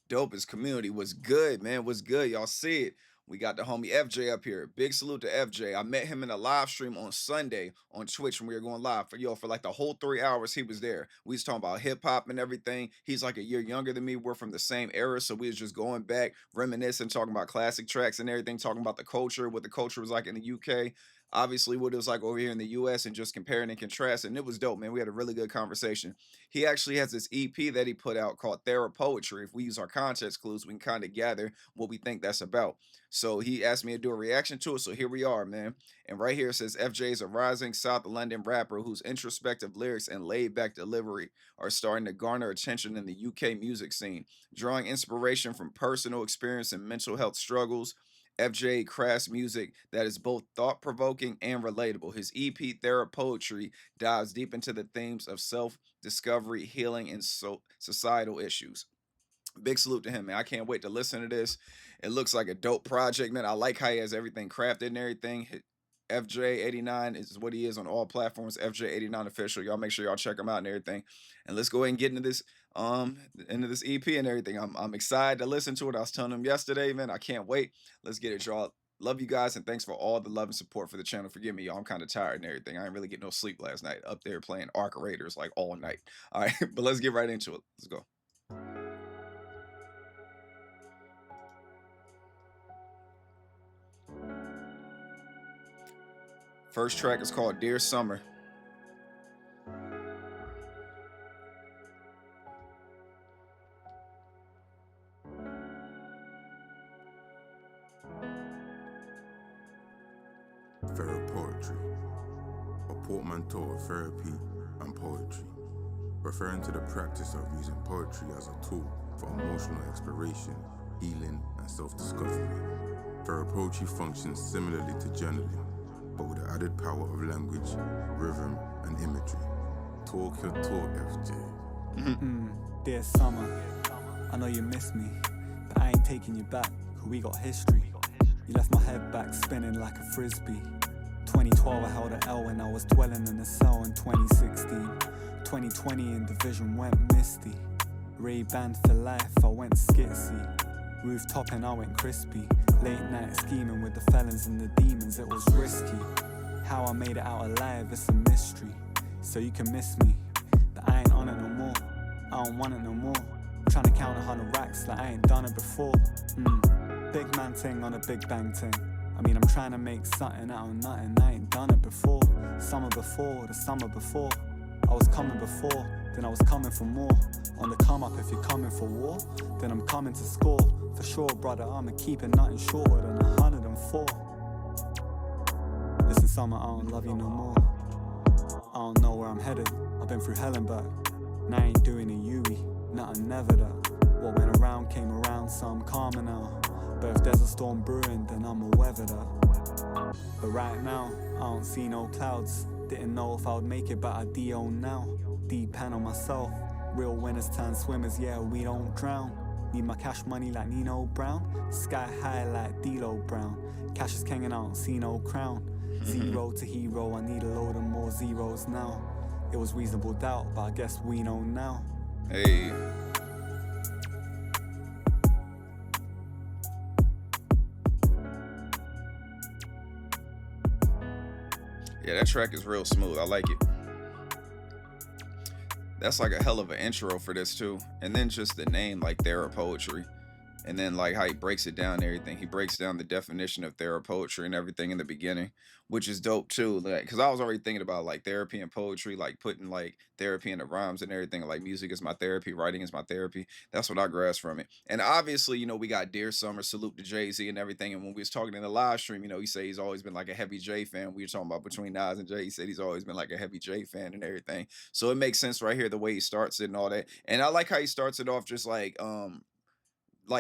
Dope. His community was good, man. Was good. Y'all see it. We got the homie FJ up here. Big salute to FJ. I met him in a live stream on Sunday on Twitch when we were going live for like the whole 3 hours he was there. We was talking about hip hop and everything. He's like a year younger than me. We're from the same era, so we was just going back, reminiscing, talking about classic tracks and everything, talking about the culture, what the culture was like in the UK. Obviously, what it was like over here in the US, and just comparing and contrasting. It was dope, man. We had a really good conversation. He actually has this EP that he put out called Therapoetry. If we use our context clues, we can kind of gather what we think that's about. So he asked me to do a reaction to it. So here we are, man. And right here it says FJ is a rising South London rapper whose introspective lyrics and laid back delivery are starting to garner attention in the UK music scene, drawing inspiration from personal experience and mental health struggles. FJ crafts music that is both thought provoking and relatable. His EP Therapoetry dives deep into the themes of self discovery, healing, and societal issues. Big salute to him, man. I can't wait to listen to this. It looks like a dope project, man. I like how he has everything crafted and everything. FJ89 is what he is on all platforms. FJ89 official. Y'all make sure y'all check him out and everything. And let's go ahead and get into this EP and everything. I'm excited to listen to it. I was telling him yesterday, man. I can't wait. Let's get it, y'all. Love you guys, and thanks for all the love and support for the channel. Forgive me, y'all. I'm kind of tired and everything. I didn't really get no sleep last night. Up there playing Arc Raiders like all night. All right, but let's get right into it. Let's go. First track is called Dear Summer. Therapoetry, a portmanteau of therapy and poetry, referring to the practice of using poetry as a tool for emotional exploration, healing, and self-discovery. Therapoetry functions similarly to journaling, but with the added power of language, rhythm, and imagery. Talk your talk, FJ. Dear summer, I know you miss me, but I ain't taking you back, 'cause we got history. You left my head back spinning like a frisbee. 2012 I held an L when I was dwelling in a cell in 2016. 2020 in division went misty. Ray-Ban for life, I went skitsy. Rooftop and I went crispy. Late night scheming with the felons and the demons, it was risky. How I made it out alive, it's a mystery. So you can miss me, but I ain't on it no more. I don't want it no more. Trying to count 100 racks like I ain't done it before. Big man thing on a big bang thing. I mean, I'm trying to make something out of nothing. I ain't done it before. Summer before, the summer before. I was coming before, then I was coming for more. On the come up, if you're coming for war, then I'm coming to score. For sure, brother, I'ma keep it nothing shorter than 104. Listen, summer, I don't love you no more. I don't know where I'm headed. I've been through hell and back. Now I ain't doing a Yui, nothing never that. What went around came around, so I'm calmer now. But if there's a storm brewing, then I'ma weather that. But right now, I don't see no clouds. Didn't know if I would make it, but I do now. Depend on myself. Real winners turn swimmers, yeah, we don't drown. Need my cash money like Nino Brown. Sky high like D-Lo Brown. Cash is king and I don't see no crown. Zero to hero, I need a load of more zeros now. It was reasonable doubt, but I guess we know now. Hey. Yeah, that track is real smooth. I like it. That's like a hell of an intro for this too. And then just the name, like Therapoetry. And then like how he breaks it down and everything. He breaks down the definition of Therapoetry and everything in the beginning, which is dope too. Like, cause I was already thinking about like therapy and poetry, like putting like therapy into rhymes and everything. Like music is my therapy, writing is my therapy. That's what I grasped from it. And obviously, you know, we got Dear Summer, salute to Jay-Z and everything. And when we was talking in the live stream, you know, he said he's always been like a heavy J fan. We were talking about between Nas and Jay. He said he's always been like a heavy J fan and everything. So it makes sense right here the way he starts it and all that. And I like how he starts it off just like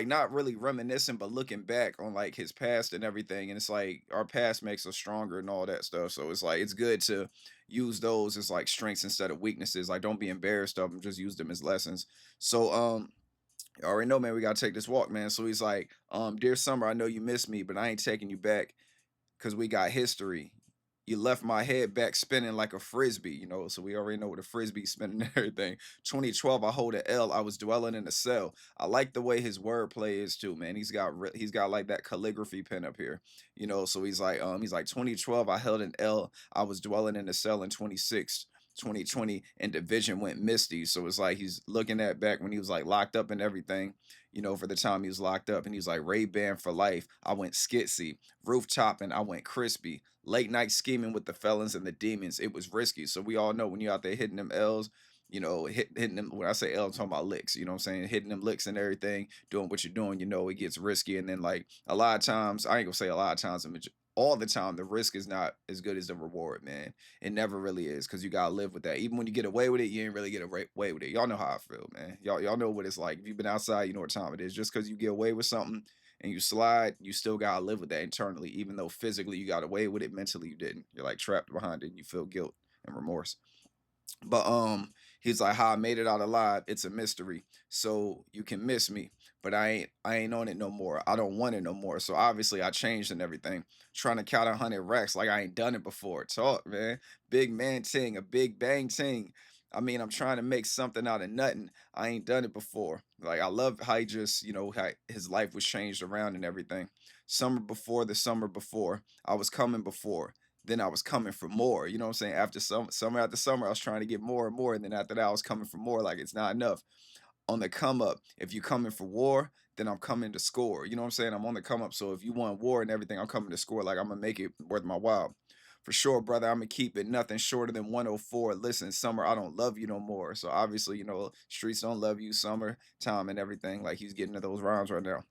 not really reminiscing but looking back on like his past and everything, and it's like our past makes us stronger and all that stuff. So it's like it's good to use those as like strengths instead of weaknesses. Like don't be embarrassed of them, just use them as lessons. So you already know, man, we gotta take this walk, man. So he's like, Dear Summer, I know you miss me, but I ain't taking you back because we got history. You left my head back spinning like a frisbee, you know. So we already know what a frisbee spinning and everything. 2012, I hold a L. I was dwelling in a cell. I like the way his wordplay is too, man. He's got like that calligraphy pen up here, you know. So he's like 2012, I held an L. I was dwelling in a cell in 2020, and the vision went misty. So it's like he's looking at back when he was like locked up and everything, you know, for the time he was locked up. And he's like, Ray-Ban for life. I went skitsy, rooftop, and I went crispy. Late night scheming with the felons and the demons. It was risky. So we all know when you're out there hitting them L's, you know, hitting them. When I say L, I'm talking about licks. You know what I'm saying? Hitting them licks and everything, doing what you're doing. You know, it gets risky. And then like a lot of times, I ain't gonna say a lot of times, all the time, the risk is not as good as the reward, man. It never really is, because you gotta live with that. Even when you get away with it, you ain't really get away with it. Y'all know how I feel, man. Y'all know what it's like. If you've been outside, you know what time it is. Just because you get away with something and you slide, you still gotta live with that internally. Even though physically you got away with it, mentally you didn't. You're like trapped behind it and you feel guilt and remorse. But he's like, how I made it out alive, it's a mystery. So you can miss me, but I ain't on it no more. I don't want it no more. So obviously I changed and everything. Trying to count 100 racks like I ain't done it before. Talk, man. Big man ting, a big bang ting. I mean, I'm trying to make something out of nothing. I ain't done it before. Like I love how he just, you know, how his life was changed around and everything. Summer before the summer before, I was coming before. Then I was coming for more. You know what I'm saying? After summer after summer, I was trying to get more and more. And then after that, I was coming for more. Like it's not enough. On the come up, if you coming for war, then I'm coming to score. You know what I'm saying? I'm on the come up. So if you want war and everything, I'm coming to score. Like I'm gonna make it worth my while. For sure, brother, I'm gonna keep it nothing shorter than 104. Listen, summer, I don't love you no more. So obviously, you know, streets don't love you, summer, time and everything. Like he's getting to those rhymes right now.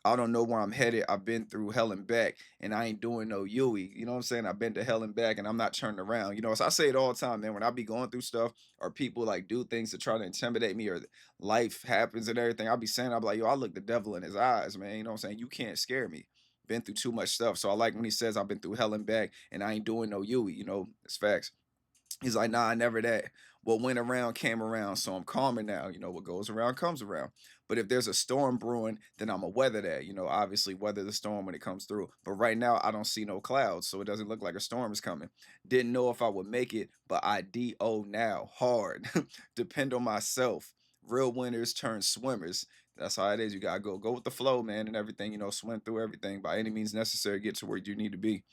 I don't know where I'm headed. I've been through hell and back, and I ain't doing no Yui. You know what I'm saying? I've been to hell and back, and I'm not turning around. You know, so I say it all the time, man. When I be going through stuff, or people like do things to try to intimidate me, or life happens and everything, I'll be saying, I'll be like, yo, I look the devil in his eyes, man. You know what I'm saying? You can't scare me. Been through too much stuff. So I like when he says I've been through hell and back, and I ain't doing no Yui. You know, it's facts. He's like, nah, never that. What went around came around, so I'm calmer now. You know, what goes around comes around. But if there's a storm brewing, then I'm going to weather that. You know, obviously weather the storm when it comes through. But right now, I don't see no clouds, so it doesn't look like a storm is coming. Didn't know if I would make it, but I D.O. now. Hard. Depend on myself. Real winners turn swimmers. That's how it is. You got to go with the flow, man, and everything. You know, swim through everything by any means necessary. Get to where you need to be.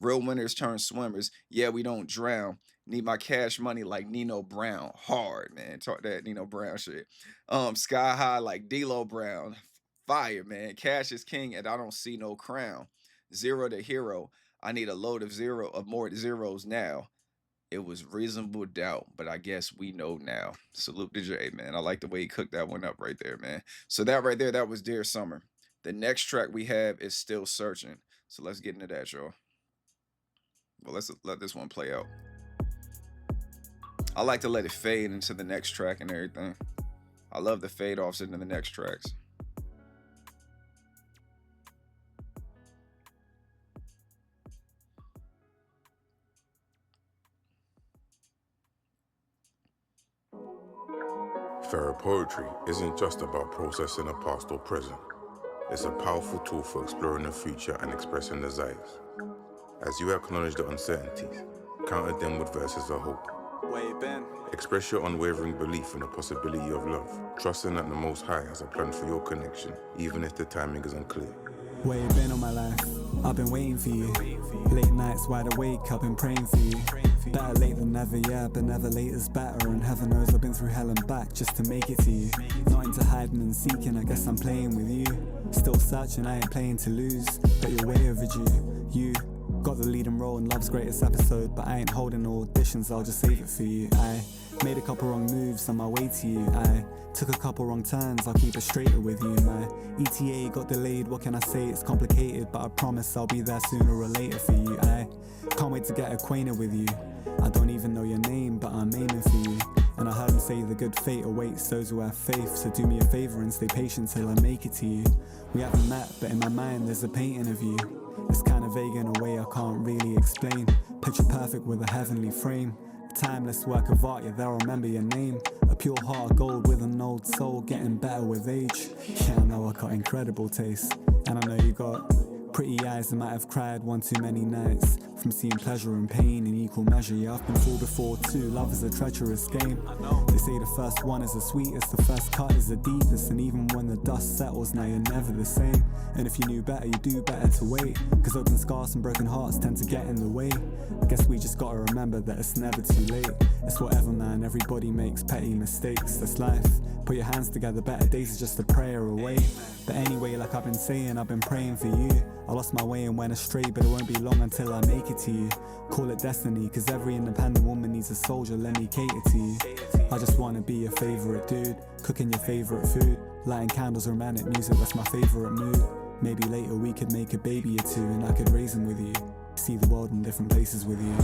Real winners turn swimmers. Yeah, we don't drown. Need my cash money like Nino Brown. Hard, man. Talk that Nino Brown shit. Sky high like D-Lo Brown. Fire, man. Cash is king and I don't see no crown. Zero to hero. I need a load of more zeros now. It was reasonable doubt, but I guess we know now. Salute to Jay, man. I like the way he cooked that one up right there, man. So that right there, that was Dear Summer. The next track we have is Still Searching. So let's get into that, y'all. Well, let's let this one play out. I like to let it fade into the next track and everything. I love the fade offs into the next tracks. Therapoetry isn't just about processing a past or present. It's a powerful tool for exploring the future and expressing desires. As you acknowledge the uncertainties, counter them with verses of hope. Where you been? Express your unwavering belief in the possibility of love, trusting that the Most High has a plan for your connection, even if the timing is unclear. Where you been all my life? I've been waiting for you. Late nights wide awake, I've been praying for you. Better late than never, yeah, but never late is better. And heaven knows I've been through hell and back just to make it to you. Not into hiding and seeking, I guess I'm playing with you. Still searching, I ain't playing to lose. But you're way overdue. You got the leading role in Love's Greatest Episode, but I ain't holding no auditions, I'll just save it for you. I made a couple wrong moves on my way to you. I took a couple wrong turns, I'll keep it straighter with you. My ETA got delayed, what can I say? It's complicated, but I promise I'll be there sooner or later for you. I can't wait to get acquainted with you. I don't even know your name, but I'm aiming for you. And I heard him say the good fate awaits those who have faith. So do me a favor and stay patient till I make it to you. We haven't met, but in my mind there's a painting of you. It's kinda vague in a way I can't really explain. Picture perfect with a heavenly frame. Timeless work of art, yeah, they'll remember your name. A pure heart of gold with an old soul, getting better with age. Yeah, I know I got incredible taste. And I know you got pretty eyes that might have cried one too many nights. With from seeing pleasure and pain in equal measure. Yeah, I've been fooled before too, love is a treacherous game. They say the first one is the sweetest, the first cut is the deepest, and even when the dust settles, now you're never the same. And if you knew better, you do better to wait, cause open scars and broken hearts tend to get in the way. I guess we just gotta remember that it's never too late. It's whatever, man, everybody makes petty mistakes, that's life. Put your hands together, better days is just a prayer away. But anyway, like I've been saying, I've been praying for you. I lost my way and went astray, but it won't be long until I make it to you. Call it destiny, cause every independent woman needs a soldier, let me cater to you. I just wanna be your favorite dude, cooking your favorite food, lighting candles, romantic music, that's my favorite mood. Maybe later we could make a baby or two, and I could raise him with you, see the world in different places with you.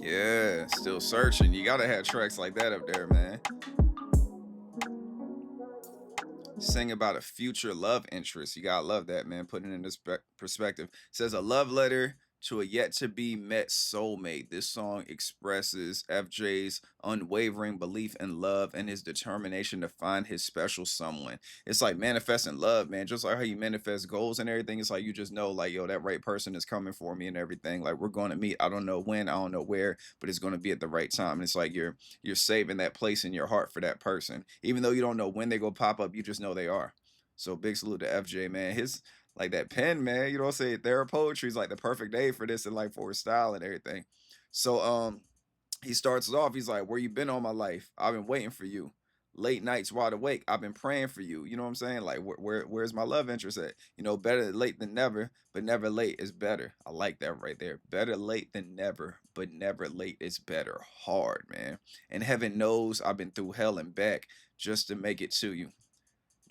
Yeah, still searching. You gotta have tracks like that up there, man. Sing about a future love interest. You gotta love that, man. Putting it in this perspective. Says a love letter to a yet to be met soulmate. This song expresses FJ's unwavering belief in love and his determination to find his special someone. It's like manifesting love, man. Just like how you manifest goals and everything. It's like you just know, like, yo, that right person is coming for me and everything. Like, we're going to meet. I don't know when, I don't know where, but it's going to be at the right time. And it's like you're saving that place in your heart for that person, even though you don't know when they go pop up. You just know they are. So big salute to FJ, man. His like that pen, man. You know what I'm saying? Therapoetry is like the perfect day for this and like for his style and everything. So he starts off, he's like, where you been all my life? I've been waiting for you. Late nights wide awake, I've been praying for you. You know what I'm saying? Like, where's my love interest at? You know, better late than never, but never late is better. I like that right there. Better late than never, but never late is better. Hard, man. And heaven knows I've been through hell and back just to make it to you.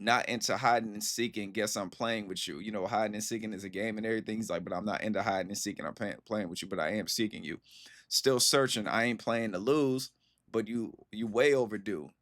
Not into hiding and seeking. Guess I'm playing with you. You know, hiding and seeking is a game and everything. He's like, but I'm not into hiding and seeking. I'm playing with you, but I am seeking you. Still searching. I ain't playing to lose, but you way overdue.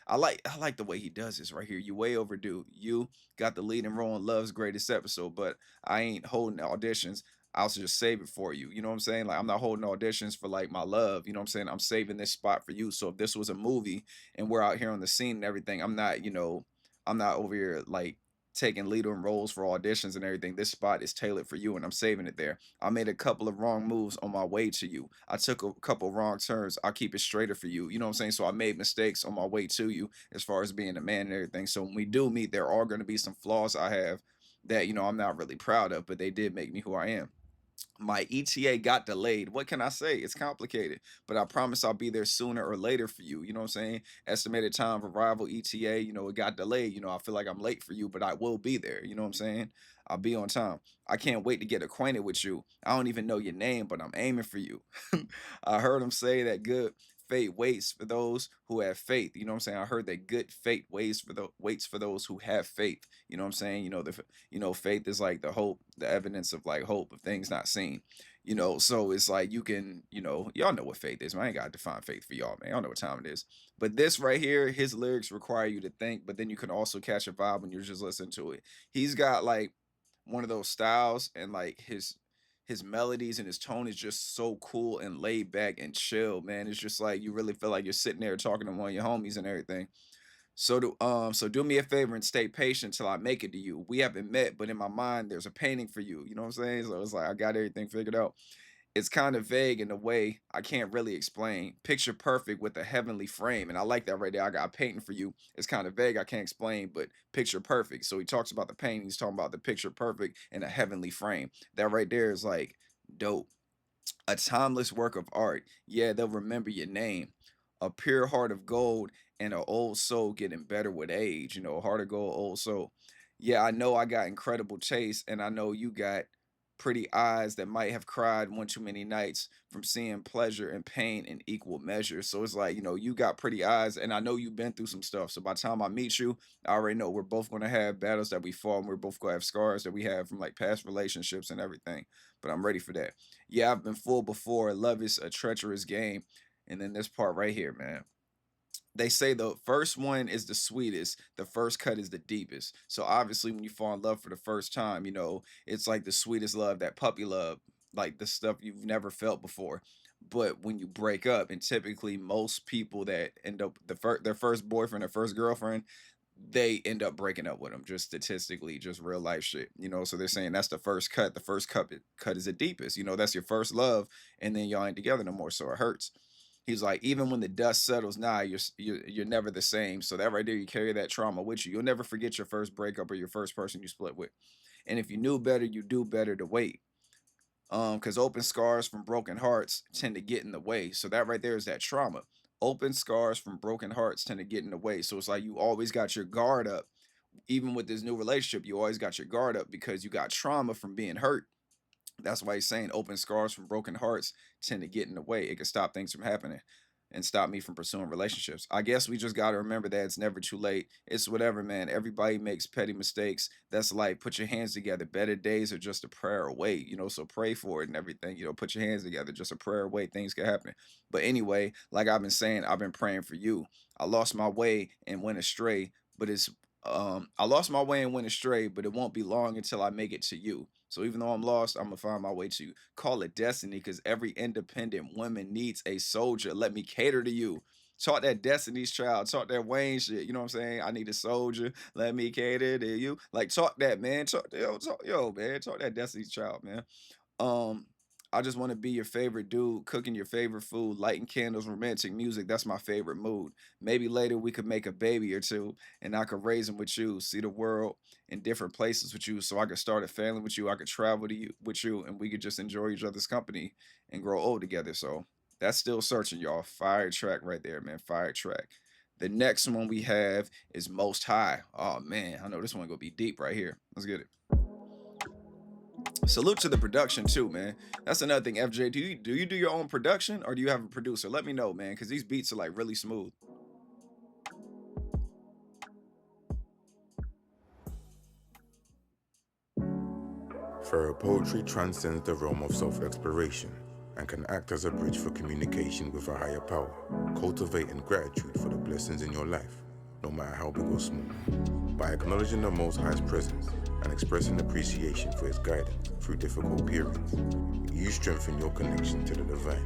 I like the way he does this right here. You way overdue. You got the leading role in Love's Greatest Episode, but I ain't holding auditions. I'll just save it for you. You know what I'm saying? Like, I'm not holding auditions for like my love. You know what I'm saying? I'm saving this spot for you. So if this was a movie and we're out here on the scene and everything, I'm not over here like taking leading roles for auditions and everything. This spot is tailored for you and I'm saving it there. I made a couple of wrong moves on my way to you. I took a couple wrong turns. I'll keep it straighter for you. You know what I'm saying? So I made mistakes on my way to you as far as being a man and everything. So when we do meet, there are going to be some flaws I have that, I'm not really proud of, but they did make me who I am. My ETA got delayed. What can I say? It's complicated, but I promise I'll be there sooner or later for you. You know what I'm saying? Estimated time of arrival, ETA, it got delayed. I feel like I'm late for you, but I will be there. You know what I'm saying? I'll be on time. I can't wait to get acquainted with you. I don't even know your name, but I'm aiming for you. I heard him say that good fate waits for those who have faith. You know what I'm saying? I heard that good fate waits for those who have faith. You know what I'm saying? Faith is like the hope, the evidence of like hope of things not seen. So it's like you can, y'all know what faith is, man. I ain't gotta define faith for y'all, man. Y'all know what time it is. But this right here, his lyrics require you to think, but then you can also catch a vibe when you're just listening to it. He's got like one of those styles, and like his melodies and his tone is just so cool and laid back and chill, man. It's just like you really feel like you're sitting there talking to one of your homies and everything. So do me a favor and stay patient till I make it to you. We haven't met, but in my mind there's a painting for you. You know what I'm saying? So it's like I got everything figured out. It's kind of vague in a way I can't really explain. Picture perfect with a heavenly frame. And I like that right there. I got a painting for you. It's kind of vague. I can't explain, but picture perfect. So he talks about the painting. He's talking about the picture perfect in a heavenly frame. That right there is like dope. A timeless work of art. Yeah, they'll remember your name. A pure heart of gold and an old soul getting better with age. A heart of gold, old soul. Yeah, I know I got incredible taste, and I know you got pretty eyes that might have cried one too many nights from seeing pleasure and pain in equal measure. So it's like, you got pretty eyes, and I know you've been through some stuff. So by the time I meet you, I already know we're both going to have battles that we fought, and we're both going to have scars that we have from like past relationships and everything. But I'm ready for that. Yeah, I've been fooled before. Love is a treacherous game. And then this part right here, man. They say the first one is the sweetest, the first cut is the deepest. So obviously when you fall in love for the first time, it's like the sweetest love, that puppy love, like the stuff you've never felt before. But when you break up, and typically most people that end up their first boyfriend or first girlfriend, they end up breaking up with him, just statistically, just real life shit, you know. So they're saying that's the first cut. The first cut is the deepest, you know. That's your first love, and then y'all ain't together no more, so it hurts. He's like, even when the dust settles, you're never the same. So that right there, you carry that trauma with you. You'll never forget your first breakup or your first person you split with. And if you knew better, you do better to wait. Because open scars from broken hearts tend to get in the way. So that right there is that trauma. Open scars from broken hearts tend to get in the way. So it's like you always got your guard up. Even with this new relationship, you always got your guard up because you got trauma from being hurt. That's why he's saying open scars from broken hearts tend to get in the way. It can stop things from happening and stop me from pursuing relationships. I guess we just got to remember that it's never too late. It's whatever, man. Everybody makes petty mistakes. That's life. Put your hands together. Better days are just a prayer away, you know, so pray for it and everything. You know, put your hands together. Just a prayer away. Things can happen. But anyway, like I've been saying, I've been praying for you. I lost my way and went astray, but I lost my way and went astray, but it won't be long until I make it to you. So even though I'm lost, I'm gonna find my way to you. Call it destiny, because every independent woman needs a soldier. Let me cater to you. Talk that Destiny's Child, talk that Wayne shit. You know what I'm saying? I need a soldier. Let me cater to you. Like talk that, man. Yo, man. Talk that Destiny's Child, man. Um, I just want to be your favorite dude, cooking your favorite food, lighting candles, romantic music. That's my favorite mood. Maybe later we could make a baby or two, and I could raise him with you, see the world in different places with you, so I could start a family with you. I could travel to you with you, and we could just enjoy each other's company and grow old together. So that's still searching, y'all. Fire track right there, man. Fire track. The next one we have is Most High. Oh man, I know this one gonna be deep right here. Let's get it. Salute to the production too, man. That's another thing. FJ, do you do your own production or do you have a producer? Let me know, man, because these beats are like really smooth. Therapoetry transcends the realm of self-exploration and can act as a bridge for communication with a higher power, cultivating gratitude for the blessings in your life, no matter how big or small. By acknowledging the Most High's presence and expressing appreciation for His guidance through difficult periods, you strengthen your connection to the divine.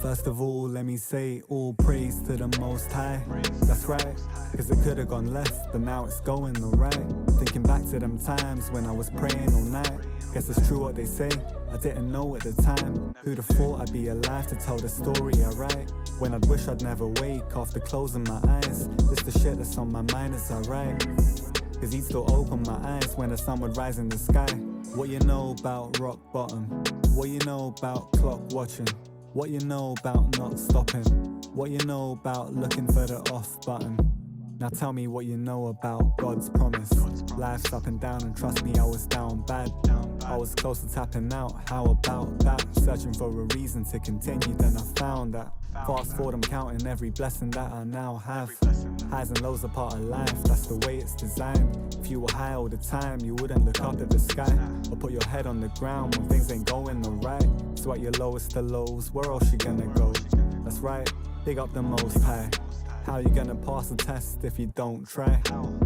First of all, let me say all praise to the Most High. That's right, cause it could've gone left, but now it's going alright. Thinking back to them times when I was praying all night. Guess it's true what they say, I didn't know at the time. Who'd have thought I'd be alive to tell the story I write? When I'd wish I'd never wake after closing my eyes. It's the shit that's on my mind as I write. Cause he'd still open my eyes when the sun would rise in the sky. What you know about rock bottom? What you know about clock watching? What you know about not stopping? What you know about looking for the off button? Now tell me what you know about God's promise. Life's up and down, and trust me, I was down bad. I was close to tapping out, how about that? Searching for a reason to continue, then I found that. Fast forward, I'm counting every blessing that I now have. Highs and lows are part of life, that's the way it's designed. If you were high all the time, you wouldn't look up at the sky or put your head on the ground when things ain't going alright. So at your lowest of lows, where else you gonna go? That's right, big up the Most High. How you gonna pass a test if you don't try?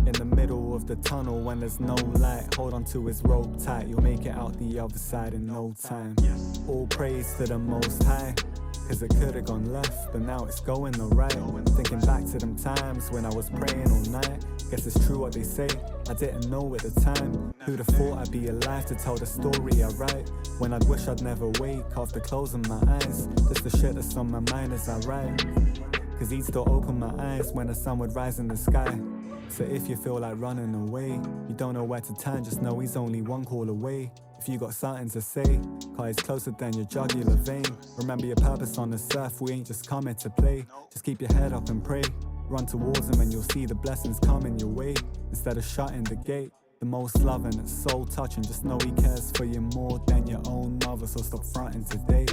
In the middle of the tunnel when there's no light, hold on to his rope tight, you'll make it out the other side in no time. All praise to the Most High, cause it could've gone left, but now it's going alright. Thinking back to them times when I was praying all night. Guess it's true what they say, I didn't know at the time. Who'd have thought I'd be alive to tell the story I write? When I'd wish I'd never wake after closing my eyes. Just the shit that's on my mind as I write. Cause he'd still open my eyes when the sun would rise in the sky. So if you feel like running away, you don't know where to turn, just know he's only one call away. If you got something to say, cause he's closer than your jugular vein. Remember your purpose on this earth, we ain't just coming to play. Just keep your head up and pray. Run towards him and you'll see the blessings coming your way. Instead of shutting the gate, the most loving, it's soul touching. Just know he cares for you more than your own mother, so stop fronting today.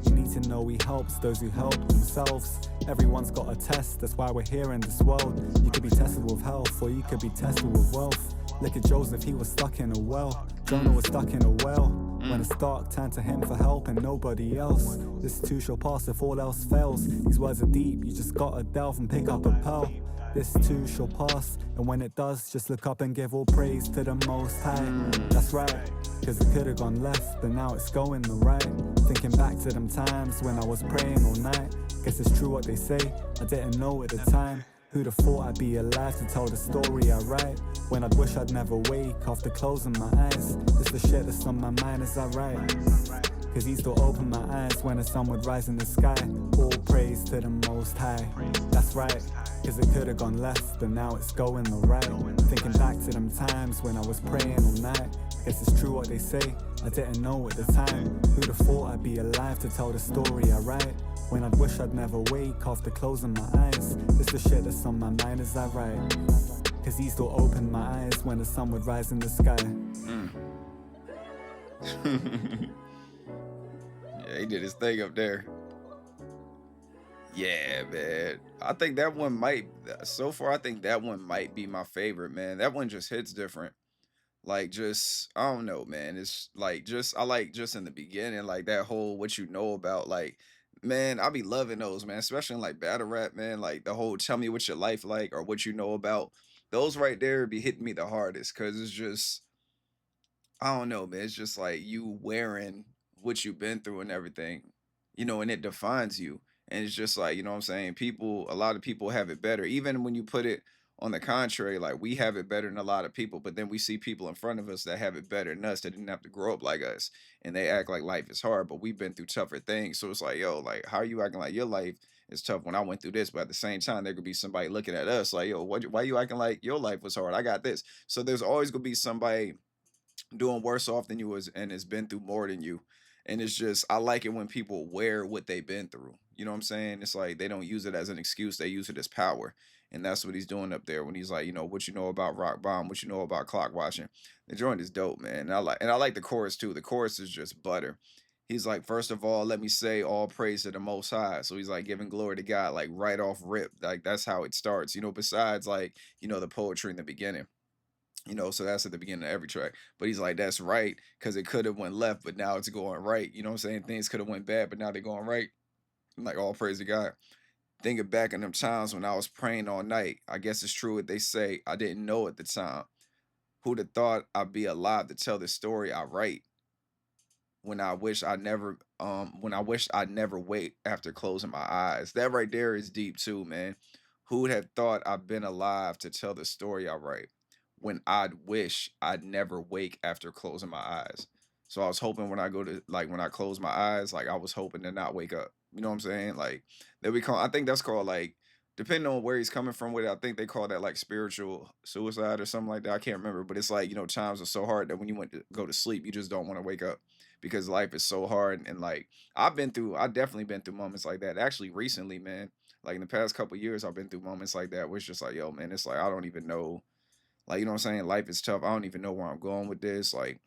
You need to know he helps those who help themselves. Everyone's got a test, that's why we're here in this world. You could be tested with health, or you could be tested with wealth. Look at Joseph, he was stuck in a well. Jonah was stuck in a well. When it's dark, turn to him for help and nobody else. This too shall pass if all else fails. These words are deep, you just gotta delve and pick up a pearl. This too shall pass, and when it does, just look up and give all praise to the Most High. That's right, cause it could've gone left, but now it's going alright. Thinking back to them times when I was praying all night. Guess it's true what they say, I didn't know at the time. Who'd have thought I'd be alive to tell the story I write? When I'd wish I'd never wake after closing my eyes. It's the shit that's on my mind as I write. Cause he still opened my eyes when the sun would rise in the sky. All praise to the Most High. That's right, cause it could've gone left, but now it's going the right. Thinking back to them times when I was praying all night. Guess it's true what they say, I didn't know at the time. Who'd have thought I'd be alive to tell the story I write? When I'd wish I'd never wake after closing my eyes. It's the shit that's on my mind as I write. Cause he still opened my eyes when the sun would rise in the sky. Yeah, he did his thing up there. Yeah, man. I think that one might, so far, I think that one might be my favorite, man. That one just hits different. Like, just, I don't know, man. It's like, just, I like just in the beginning, like that whole what you know about, like, man, I be loving those, man, especially in like battle rap, man. Like, the whole tell me what your life like or what you know about. Those right there be hitting me the hardest because it's just, I don't know, man. It's just like you wearing what you've been through and everything, and it defines you. And it's just like, what I'm saying? A lot of people have it better. Even when you put it on the contrary, like we have it better than a lot of people, but then we see people in front of us that have it better than us that didn't have to grow up like us. And they act like life is hard, but we've been through tougher things. So it's like, yo, like, how are you acting like your life is tough when I went through this? But at the same time, there could be somebody looking at us like, yo, why you acting like your life was hard? I got this. So there's always gonna be somebody doing worse off than you was and has been through more than you. And it's just I like it when people wear what they've been through. You know what I'm saying? It's like they don't use it as an excuse, they use it as power. And that's what he's doing up there when he's like, what you know about rock bomb, what you know about clock watching. The joint is dope, man. And I like the chorus too. The chorus is just butter. He's like, first of all, let me say all praise to the most high. So he's like giving glory to God, like right off rip. Like that's how it starts, besides like, the poetry in the beginning. So that's at the beginning of every track. But he's like, that's right, because it could have went left, but now it's going right. You know what I'm saying? Things could have went bad, but now they're going right. I'm like, all praise to God. Thinking back on them times when I was praying all night. I guess it's true what they say. I didn't know at the time. Who'd have thought I'd be alive to tell the story I write? When I wish I'd never wait after closing my eyes. That right there is deep too, man. Who would have thought I've been alive to tell the story I write? When I'd wish I'd never wake after closing my eyes. So I was hoping when I close my eyes, like I was hoping to not wake up. You know what I'm saying? Like that we call I think that's called like depending on where he's coming from with it, I think they call that like spiritual suicide or something like that. I can't remember, but it's like, times are so hard that when you went to go to sleep, you just don't want to wake up because life is so hard. And like I've definitely been through moments like that. Actually, recently, man, like in the past couple years, I've been through moments like that where it's just like, yo, man, it's like I don't even know. Like, you know what I'm saying? Life is tough. I don't even know where I'm going with this. Like,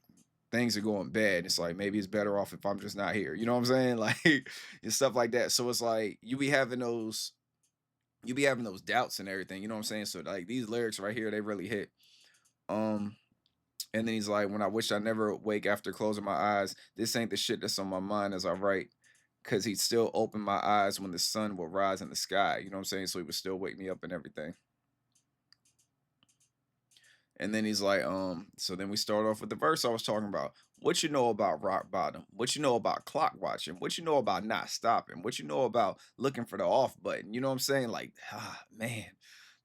things are going bad. It's like maybe it's better off if I'm just not here. You know what I'm saying? Like, and stuff like that. So it's like you be having those doubts and everything. You know what I'm saying? So like these lyrics right here, they really hit. Um, and then he's like, when I wish I never wake after closing my eyes, this ain't the shit that's on my mind as I write. Cause he'd still open my eyes when the sun will rise in the sky. You know what I'm saying? So he would still wake me up and everything. And then he's like, so then we start off with the verse I was talking about. What you know about rock bottom? What you know about clock watching? What you know about not stopping? What you know about looking for the off button? You know what I'm saying? Like, man,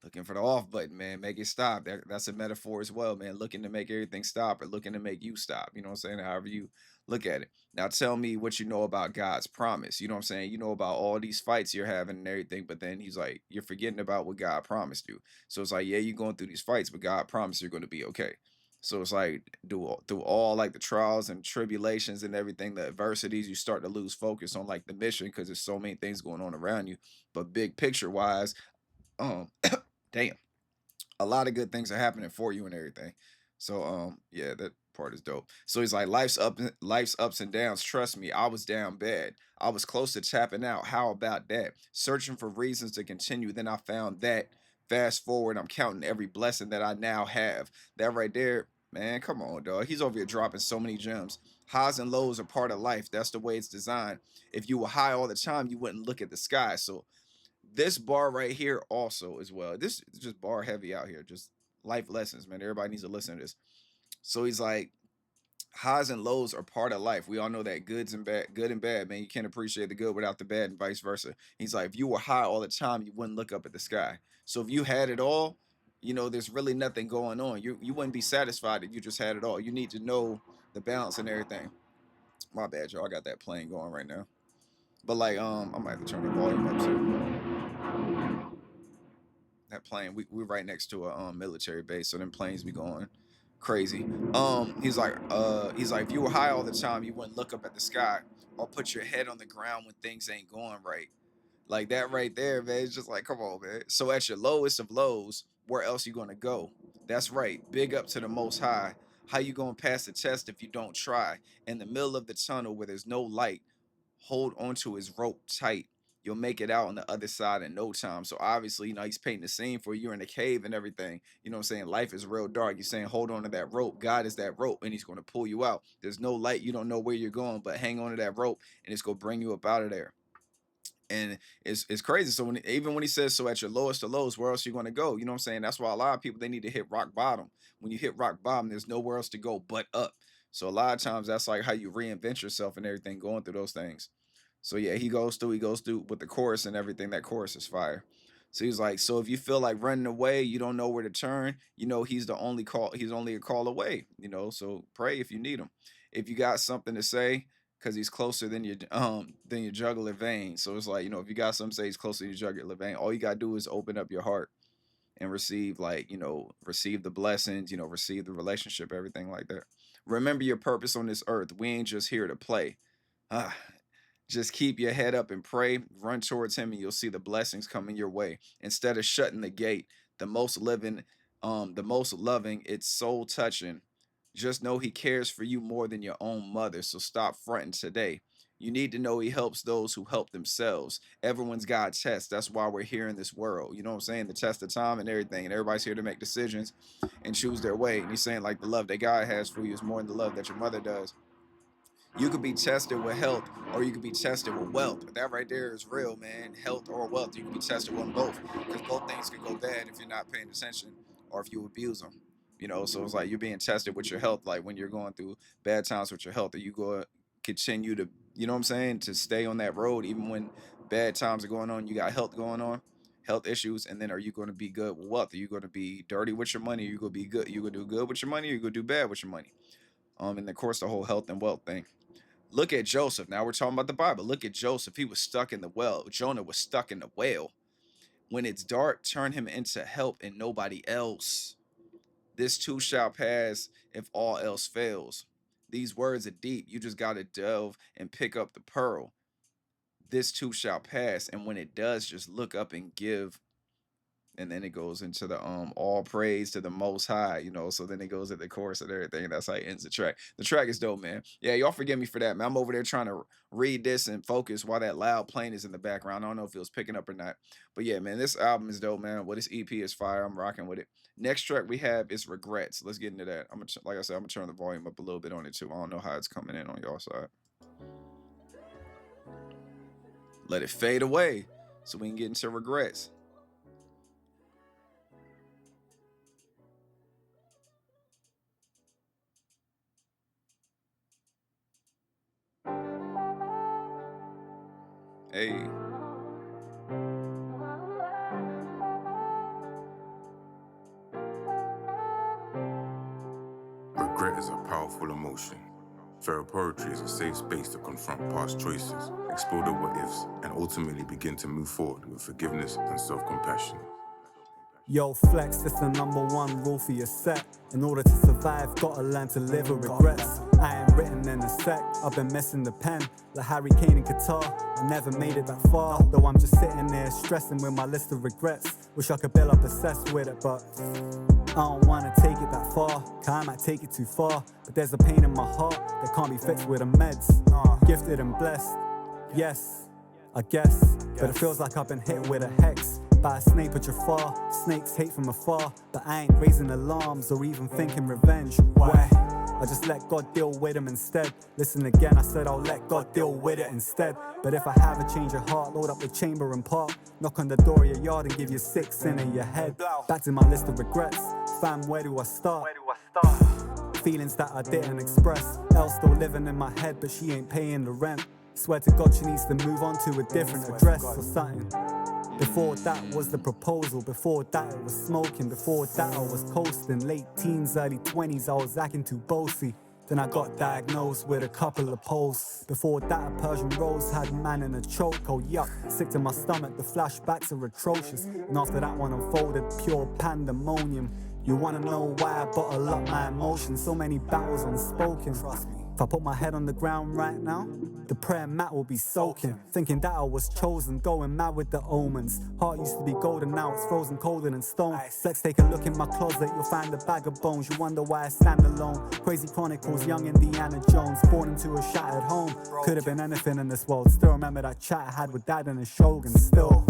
looking for the off button, man, make it stop. That's a metaphor as well, man. Looking to make everything stop or looking to make you stop. You know what I'm saying? However you look at it. Now tell me what you know about God's promise. You know what I'm saying? You know about all these fights you're having and everything, but then he's like, you're forgetting about what God promised you. So it's like, yeah, you're going through these fights, but God promised you're going to be okay. So it's like through all like the trials and tribulations and everything, the adversities, you start to lose focus on like the mission because there's so many things going on around you. But big picture wise, um, damn, a lot of good things are happening for you and everything. So yeah, that part is dope. So he's like life's ups and downs. Trust me, I was down bad. I was close to tapping out. How about that? Searching for reasons to continue. Then I found that. Fast forward, I'm counting every blessing that I now have. That right there, man, come on, dog. He's over here dropping so many gems. Highs and lows are part of life. That's the way it's designed. If you were high all the time, you wouldn't look at the sky. So this bar right here also as well. This is just bar heavy out here. Just life lessons, man. Everybody needs to listen to this. So he's like, highs and lows are part of life. We all know that good and bad, man. You can't appreciate the good without the bad, and vice versa. He's like, if you were high all the time, you wouldn't look up at the sky. So if you had it all, there's really nothing going on. You wouldn't be satisfied if you just had it all. You need to know the balance and everything. My bad, y'all. I got that plane going right now. But like, I might have to turn the volume up too. That plane, we're right next to a military base, so them planes be going crazy. He's like, if you were high all the time, you wouldn't look up at the sky or put your head on the ground when things ain't going right. Like that right there, man. It's just like, come on, man. So at your lowest of lows, where else you gonna go? That's right. Big up to the Most High. How you gonna pass the test if you don't try? In the middle of the tunnel where there's no light, hold onto his rope tight. You'll make it out on the other side in no time. So obviously, he's painting the scene for you. You're in the cave and everything. You know what I'm saying? Life is real dark. You're saying, hold on to that rope. God is that rope, and he's going to pull you out. There's no light. You don't know where you're going, but hang on to that rope, and it's going to bring you up out of there. And it's crazy. So even when he says, so at your lowest of lows, where else are you going to go? You know what I'm saying? That's why a lot of people, they need to hit rock bottom. When you hit rock bottom, there's nowhere else to go but up. So a lot of times that's like how you reinvent yourself and everything, going through those things. So yeah, he goes through with the chorus and everything. That chorus is fire. So he's like, so if you feel like running away, you don't know where to turn, he's only a call away, so pray if you need him. If you got something to say, because he's closer than your jugular vein. So it's like, if you got something to say, he's closer to your jugular vein. All you gotta do is open up your heart and receive, receive the blessings, receive the relationship, everything like that. Remember your purpose on this earth. We ain't just here to play. Just keep your head up and pray. Run towards him, and you'll see the blessings coming your way. Instead of shutting the gate, the most loving, it's soul touching. Just know he cares for you more than your own mother. So stop fronting today. You need to know he helps those who help themselves. Everyone's got a test. That's why we're here in this world. You know what I'm saying? The test of time and everything. And everybody's here to make decisions and choose their way. And he's saying, like, the love that God has for you is more than the love that your mother does. You could be tested with health, or you could be tested with wealth. But that right there is real, man. Health or wealth. You can be tested with both, because both things could go bad if you're not paying attention or if you abuse them. So it's like you're being tested with your health, like when you're going through bad times with your health, or you go continue to, to stay on that road even when bad times are going on. You got health going on, health issues, and then are you going to be good with wealth? Are you going to be dirty with your money? Are you going to be good? You going to do good with your money, or you going to do bad with your money? And of course the whole health and wealth thing. Look at Joseph. Now we're talking about the Bible. Look at Joseph. He was stuck in the well. Jonah was stuck in the whale. When it's dark, turn him into help and nobody else. This too shall pass if all else fails. These words are deep. You just got to delve and pick up the pearl. This too shall pass. And when it does, just look up and give. And then it goes into the all praise to the Most High, so then it goes at the chorus and everything, and that's how it ends the track. The track is dope, man. Yeah, y'all forgive me for that, man. I'm over there trying to read this and focus while that loud plane is in the background. I don't know if it was picking up or not, but yeah, man, this album is dope, man. Well, this EP is fire. I'm rocking with it. Next track we have is Regrets. Let's get into that. Like I said, I'm gonna turn the volume up a little bit on it too. I don't know how it's coming in on y'all side. Let it fade away so we can get into Regrets. Hey. Regret is a powerful emotion. Therapoetry is a safe space to confront past choices, explore the what-ifs, and ultimately begin to move forward with forgiveness and self-compassion. Yo, flex, it's the #1 rule for your set. In order to survive, gotta learn to live with regrets. I ain't written in a sec, I've been missing the pen. Like Harry Kane in Qatar, I never made it that far. Though I'm just sitting there stressing with my list of regrets. Wish I could build up a cess with it, but I don't wanna take it that far, cause I might take it too far. But there's a pain in my heart that can't be fixed with the meds. Gifted and blessed, yes, I guess. But it feels like I've been hit with a hex by a snake at your far. Snakes hate from afar, but I ain't raising alarms or even thinking revenge. Why? I just let God deal with him instead. Listen again, I said I'll let God deal with it instead. But if I have a change of heart, load up the chamber and park. Knock on the door of your yard and give you 6 in your head. Back to my list of regrets. Fam, where do I start? feelings that I didn't express. Elle still living in my head, but she ain't paying the rent. Swear to God she needs to move on to a different address or something. Before that was the proposal, before that it was smoking, before that I was coasting. Late teens, early 20s, I was acting too bossy. Then I got diagnosed with a couple of posts. Before that, a Persian rose had man in a choke. Oh yuck, sick to my stomach, the flashbacks are atrocious. And after that one unfolded, pure pandemonium. You wanna know why I bottle up my emotions? So many battles unspoken. Trust me. If I put my head on the ground right now, the prayer mat will be soaking. Thinking that I was chosen, going mad with the omens. Heart used to be golden, now it's frozen colder than stone. Let's take a look in my closet, you'll find a bag of bones. You wonder why I stand alone. Crazy chronicles, young Indiana Jones, born into a shattered home. Could have been anything in this world. Still remember that chat I had with dad and a shogun. Still,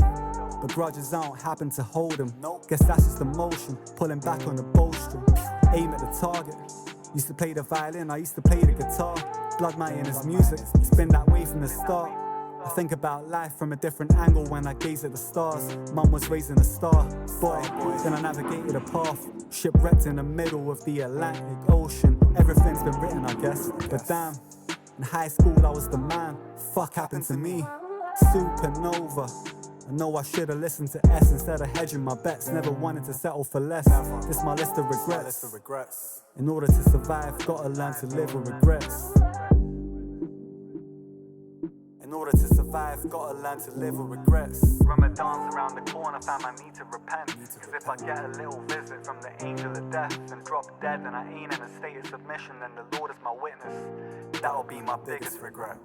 but grudges I don't happen to hold them. Guess that's just emotion, pulling back on the bowstring. Aim at the target. Used to play the violin, I used to play the guitar. Blood Mine is music, it's been that way from the start. I think about life from a different angle when I gaze at the stars. Mum was raising a star, boy, then I navigated a path. Shipwrecked in the middle of the Atlantic Ocean. Everything's been written, I guess, but damn, in high school I was the man. Fuck happened to me? Supernova. I know I should've listened to S instead of hedging my bets. Never wanted to settle for less. This my list of regrets. In order to survive, gotta learn to live with regrets. In order to survive, gotta learn to live with regrets. Ramadan's around the corner, fam, I need to repent. Cause if I get a little visit from the angel of death and drop dead, and I ain't in a state of submission, then the Lord is my witness. That'll be my biggest regret.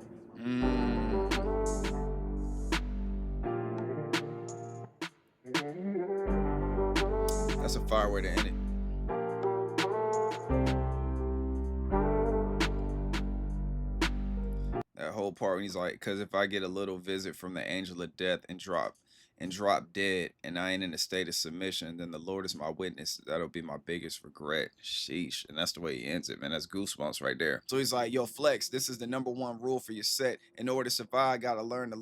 That's a fire way to end it. That whole part when he's like, because if I get a little visit from the angel of death and drop dead, and I ain't in a state of submission, then the Lord is my witness. That'll be my biggest regret. Sheesh. And that's the way he ends it, man. That's goosebumps right there. So he's like, yo, Flex, this is the #1 rule for your set. In order to survive, gotta learn to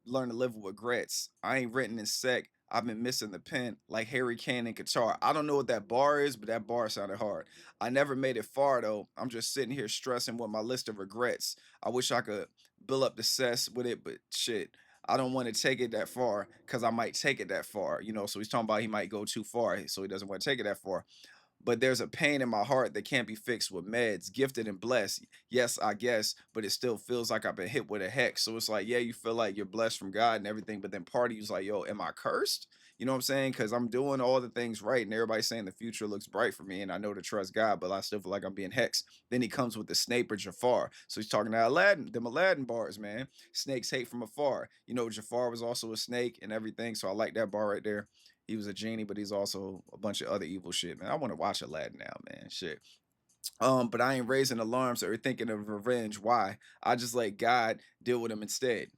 live with regrets. I ain't written in sec. I've been missing the pen like Harry Kane in Qatar. I don't know what that bar is, but that bar sounded hard. I never made it far though. I'm just sitting here stressing with my list of regrets. I wish I could build up the cess with it, but shit, I don't want to take it that far because I might take it that far, you know. So he's talking about he might go too far, so he doesn't want to take it that far. But there's a pain in my heart that can't be fixed with meds. Gifted and blessed, yes, I guess, but it still feels like I've been hit with a hex. So it's like, yeah, you feel like you're blessed from God and everything, but then part of you's like, yo, am I cursed? You know what I'm saying? Because I'm doing all the things right, and everybody's saying the future looks bright for me, and I know to trust God, but I still feel like I'm being hexed. Then he comes with the Snape or Jafar. So he's talking to Aladdin, them Aladdin bars, man. Snakes hate from afar. You know, Jafar was also a snake and everything, so I like that bar right there. He was a genie, but he's also a bunch of other evil shit, man. I want to watch Aladdin now, man. Shit. But I ain't raising alarms or thinking of revenge. Why? I just let God deal with him instead.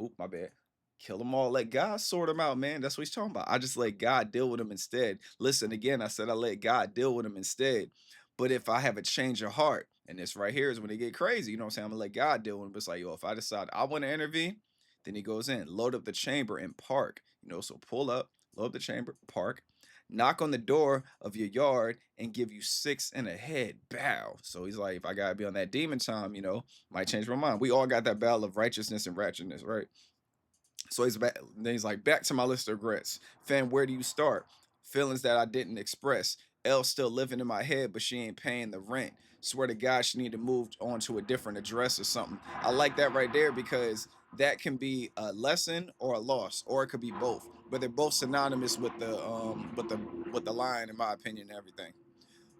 Oop, my bad. Kill them all. Let God sort them out, man. That's what he's talking about. I just let God deal with them instead. Listen, again, I said I let God deal with them instead. But if I have a change of heart, and this right here is when they get crazy, you know what I'm saying? I'm gonna let God deal with them. But it's like, yo, if I decide I want to intervene, then he goes in, load up the chamber and park. You know, so pull up, load up the chamber, park, knock on the door of your yard and give you 6 and a head. Bow. So he's like, if I gotta be on that demon time, you know, might change my mind. We all got that battle of righteousness and ratchetness, right? So he's back. Then he's like, back to my list of regrets. Fam, where do you start? Feelings that I didn't express. Elle's still living in my head, but she ain't paying the rent. Swear to God, she need to move on to a different address or something. I like that right there because that can be a lesson or a loss, or it could be both. But they're both synonymous with the line, in my opinion, and everything.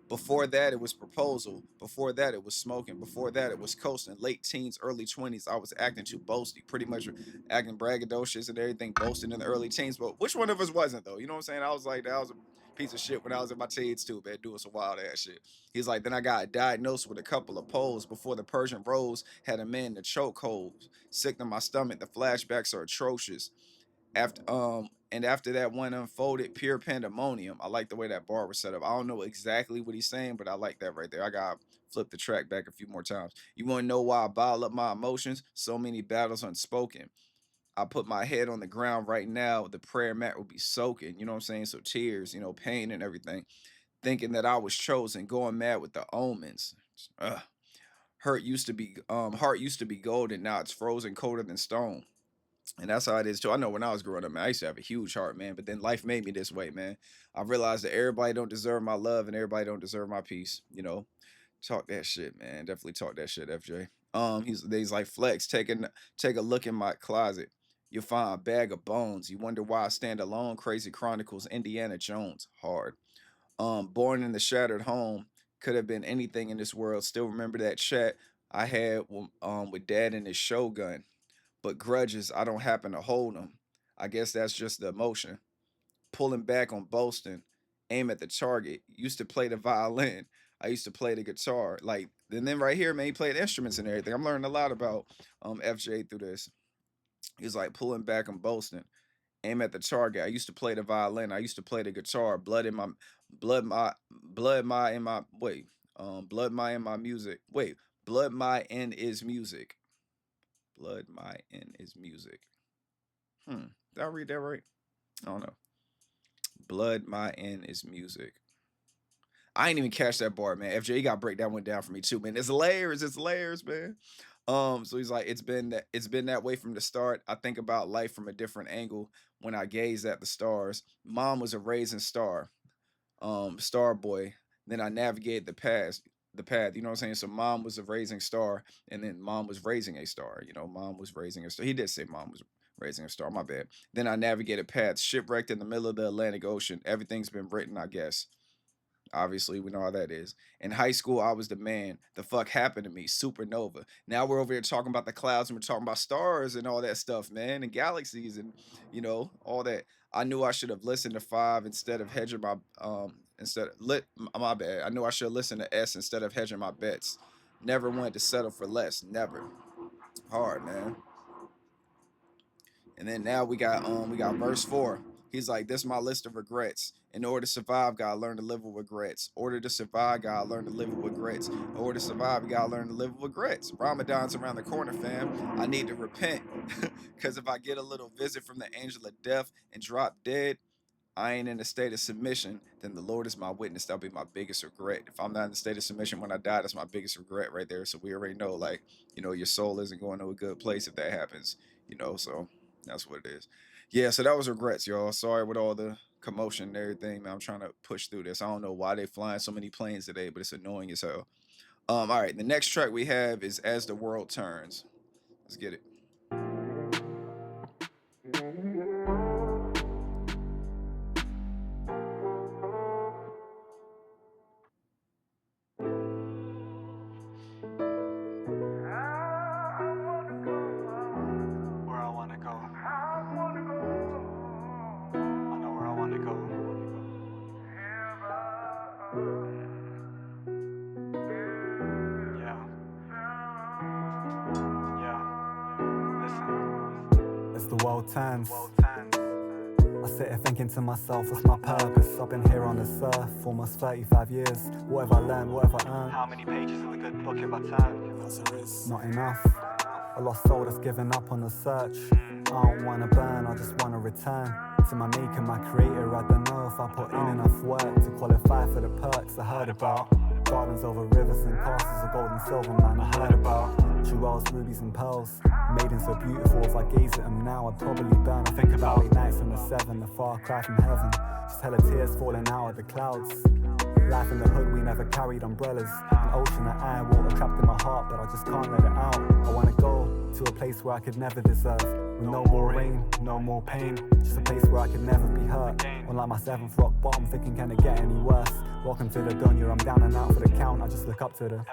Before that, it was proposal. Before that, it was smoking. Before that, it was coasting. Late teens, early 20s, I was acting too boasty, pretty much acting braggadocious and everything, boasting in the early teens. But which one of us wasn't, though? You know what I'm saying? I was like, that was a piece of shit when I was in my teens, too, man, doing some wild ass shit. He's like, then I got diagnosed with a couple of poles before the Persian rose had a man in the chokehold. Sick to my stomach, the flashbacks are atrocious. After that one unfolded, pure pandemonium. I like the way that bar was set up. I don't know exactly what he's saying, but I like that right there. I got flip the track back a few more times. You want to know why I bottle up my emotions? So many battles unspoken. I put my head on the ground right now. The prayer mat will be soaking. You know what I'm saying? So tears, you know, pain and everything. thinking that I was chosen, going mad with the omens. Ugh. Heart used to be golden, now it's frozen colder than stone. And that's how it is too. I know when I was growing up, man, I used to have a huge heart, man. But then life made me this way, man. I realized that everybody don't deserve my love and everybody don't deserve my peace. Talk that shit, man. Definitely talk that shit, FJ. He's like Flex. Take a look in my closet. You'll find a bag of bones. You wonder why I stand alone. Crazy Chronicles, Indiana Jones, hard. Born in the shattered home, could have been anything in this world. Still remember that chat I had with Dad and his Shogun. But grudges, I don't happen to hold them. I guess that's just the emotion. Pulling back on boasting, aim at the target. Used to play the violin. I used to play the guitar. Like, and then right here, man, he played instruments and everything. I'm learning a lot about FJ through this. He's like pulling back on boasting, aim at the target. I used to play the violin. I used to play the guitar. Blood my in my wait. Blood my in my music. Wait, blood my in is music. Blood my in is music. Did I read that right? I don't know. Blood my in is music. I ain't even catch that bar, man. FJ, you gotta break that one down for me too, man. It's layers, man. So he's like, it's been that way from the start. I think about life from a different angle when I gaze at the stars. Mom was a raising star, star boy. Then I navigated the path. You know what I'm saying? So mom was a raising star, and then mom was raising a star. Mom was raising a star. He did say mom was raising a star. My bad. Then I navigated paths, shipwrecked in the middle of the Atlantic Ocean. Everything's been written, I guess. Obviously, we know how that is. In high school, I was the man. The fuck happened to me? Supernova. Now we're over here talking about the clouds and we're talking about stars and all that stuff, man, and galaxies and all that. I knew I should have listened to five instead of hedging my my bad. I knew I should have listened to S instead of hedging my bets. Never wanted to settle for less. Never. Hard, man. And then now we got verse 4. He's like, this is my list of regrets. In order to survive, gotta learn to live with regrets. In order to survive, gotta learn to live with regrets. In order to survive, you gotta learn to live with regrets. Ramadan's around the corner, fam. I need to repent. Cause if I get a little visit from the angel of death and drop dead, I ain't in a state of submission, then the Lord is my witness. That'll be my biggest regret. If I'm not in a state of submission when I die, that's my biggest regret right there. So we already know, like, your soul isn't going to a good place if that happens, so that's what it is. Yeah, so that was regrets, y'all. Sorry with all the commotion and everything, man. I'm trying to push through this. I don't know why they flying so many planes today, but it's annoying as hell. All right, the next track we have is As the World Turns. Let's get it. The world turns. I sit here thinking to myself, what's my purpose? I've been here on this earth for almost 35 years. What have I learned? What have I earned? How many pages of a good book have I turned? Not enough. A lost soul that's given up on the search. I don't wanna burn, I just wanna return to my maker, my creator. I don't know if I put in enough work to qualify for the perks I heard about. Gardens over rivers and castles of gold and silver, man, I heard about. Jewels, rubies and pearls, maidens so beautiful. If I gaze at them now, I'd probably burn. I think about late nights on the 7, the far cry from heaven. Just hella tears falling out of the clouds. Life in the hood, we never carried umbrellas. An ocean of iron water trapped in my heart, but I just can't let it out. I wanna go to a place where I could never deserve. With no more rain, no more pain. Just a place where I could never be hurt. Unlike my 7th rock bottom, thinking can it get any worse? Welcome to the dunya, I'm down and out for the count. I just look up to the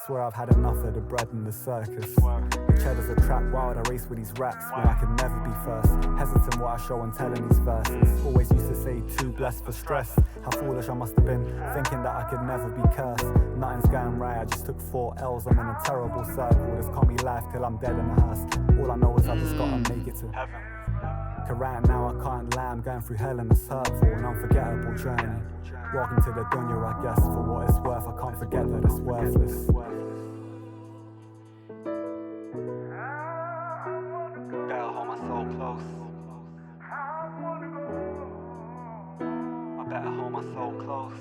swear I've had enough of the bread and the circus. The cheddar's a trap wild, I race with these rats when I could never be first. Hesitant what I show and tell in these verses. Always used to say too blessed for stress. How foolish I must have been, thinking that I could never be cursed. Nothing's going right, I just took 4 L's, I'm in a terrible circle. This caught me life till I'm dead in a hearse. All I know is I just gotta make it to heaven. Cause right now I can't lie, I'm going through hell and it's hurtful. An unforgettable journey. Welcome to the dunya, I guess, for what it's worth. I can't forget that it's worthless. Better hold my soul close. I better hold my my soul close.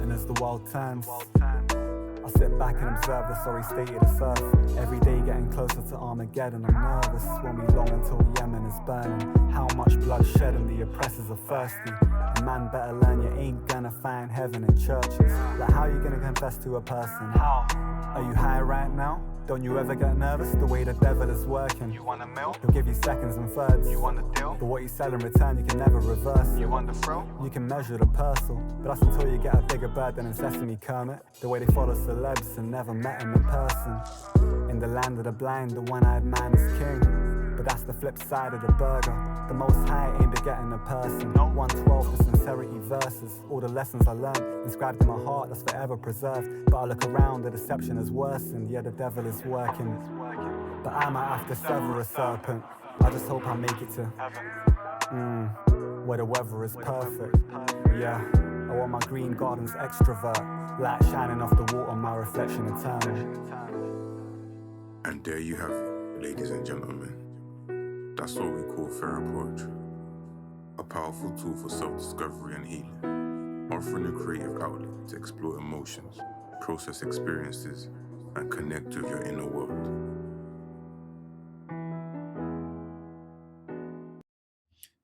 And as the world turns, I sit back and observe the sorry state of this earth. Every day getting closer to Armageddon. I'm nervous when we long until Yemen is burning. How much blood shed and the oppressors are thirsty. A man better learn you ain't gonna find heaven in churches. Like how you gonna confess to a person? How? Are you high right now? Don't you ever get nervous the way the devil is working? You want a meal? He'll give you seconds and thirds. You want a deal? But what you sell in return you can never reverse. You want the thrill? You can measure the parcel, but that's until you get a bigger bird than in Sesame Kermit. The way they follow celebs and never met him in person. In the land of the blind, the one-eyed man is king. But that's the flip side of the burger. The most high aimed at getting a person. 112 for sincerity verses. All the lessons I learned inscribed in my heart that's forever preserved. But I look around, the deception has worsened. Yeah, the devil is working. But I might have to sever a serpent. I just hope I make it to where the weather is perfect. Yeah, I want my green gardens extrovert. Light shining off the water, my reflection eternal. And there you have it, ladies and gentlemen. That's what we call Therapoetry, a powerful tool for self-discovery and healing, offering a creative outlet to explore emotions, process experiences, and connect with your inner world.